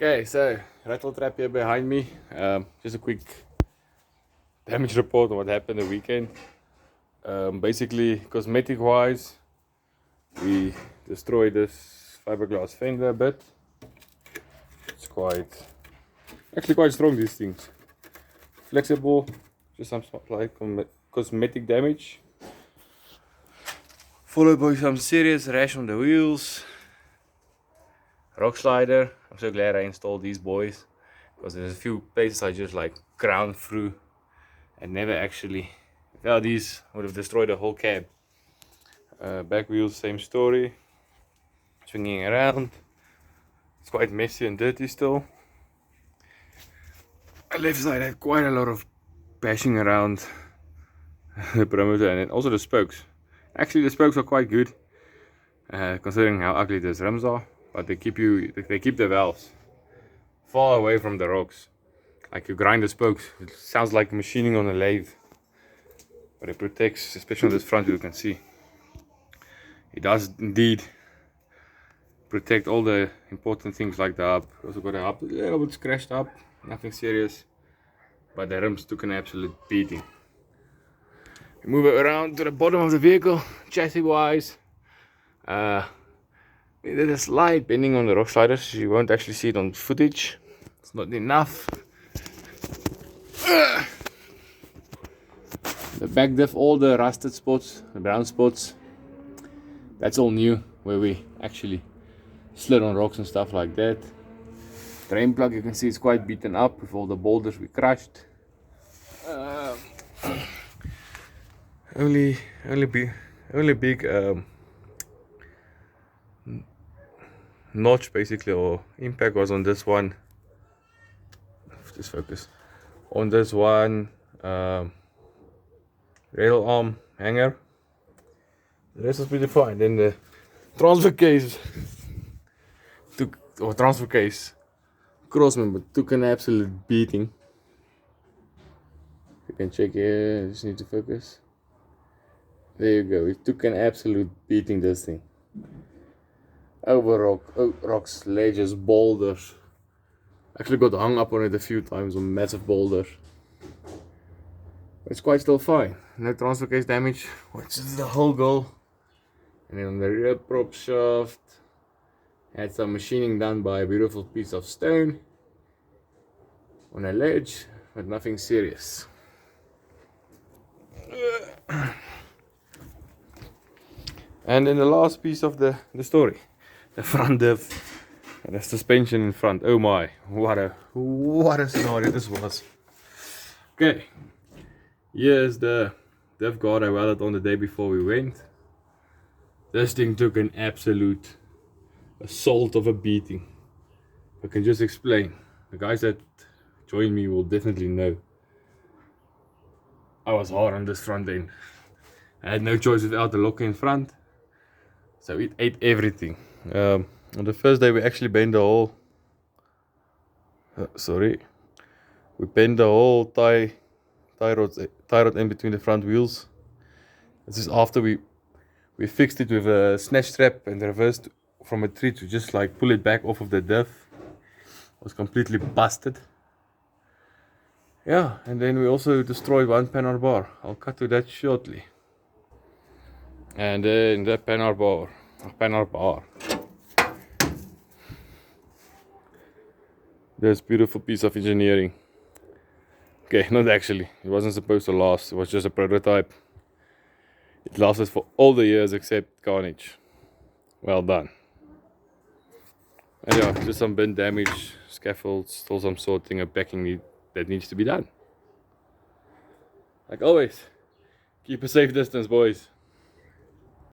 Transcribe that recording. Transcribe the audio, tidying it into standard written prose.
Okay, so RattleTrap here behind me. Just a quick damage report on what happened the weekend. Basically, cosmetic wise, we destroyed this fiberglass fender a bit. It's actually quite strong, these things. Flexible, just some like cosmetic damage. Followed by some serious rash on the wheels. Rock slider. I'm so glad I installed these boys, because there's a few places I just like ground through and never actually. Well, these would have destroyed the whole cab. Back wheels, same story. Swinging around. It's quite messy and dirty still. The left side had quite a lot of bashing around the perimeter, and then also the spokes. Actually, the spokes are quite good, considering how ugly these rims are. But they keep the valves far away from the rocks. Like you grind the spokes, it sounds like machining on a lathe. But it protects, especially on this front, you can see. It does indeed protect all the important things like the hub. Also got a hub a little bit scratched up, nothing serious. But the rims took an absolute beating. We move it around to the bottom of the vehicle, chassis wise. We did a slight bending on the rock sliders. You won't actually see it on footage. It's not enough. The back diff, all the rusted spots, the brown spots, that's all new, where we actually slid on rocks and stuff like that. Drain plug, you can see it's quite beaten up with all the boulders we crushed. Only big notch basically, or impact, was on this one. Just focus on this one rail arm hanger. The rest was pretty fine. Then the transfer case crossmember took an absolute beating. You can check here, just need to focus. There you go, it took an absolute beating, this thing. Over rocks, ledges, boulders. Actually got hung up on it a few times on massive boulders. It's quite still fine. No transfer case damage, which is the whole goal. And then on the rear prop shaft, had some machining done by a beautiful piece of stone on a ledge, but nothing serious. And then the last piece of the story, the front diff and the suspension in front. Oh my, what a scenario this was. Okay, here's the diff guard I welded on the day before we went. This thing took an absolute assault of a beating. I can just explain. The guys that join me will definitely know. I was hard on this front end. I had no choice without the locker in front. So it ate everything. On the first day we actually bent the whole we bent the whole tie rod in between the front wheels. This is after we fixed it with a snatch strap and reversed from a tree to just like pull it back off of the diff. It was completely busted. Yeah, and then we also destroyed one Panelbar. I'll cut to that shortly. And then the Panelbar. This beautiful piece of engineering. Okay, not actually. It wasn't supposed to last. It was just a prototype. It lasted for all the years except Carnage. Well done. And yeah, just some bent damage, scaffolds, still some sorting and packing that needs to be done. Like always, keep a safe distance, boys.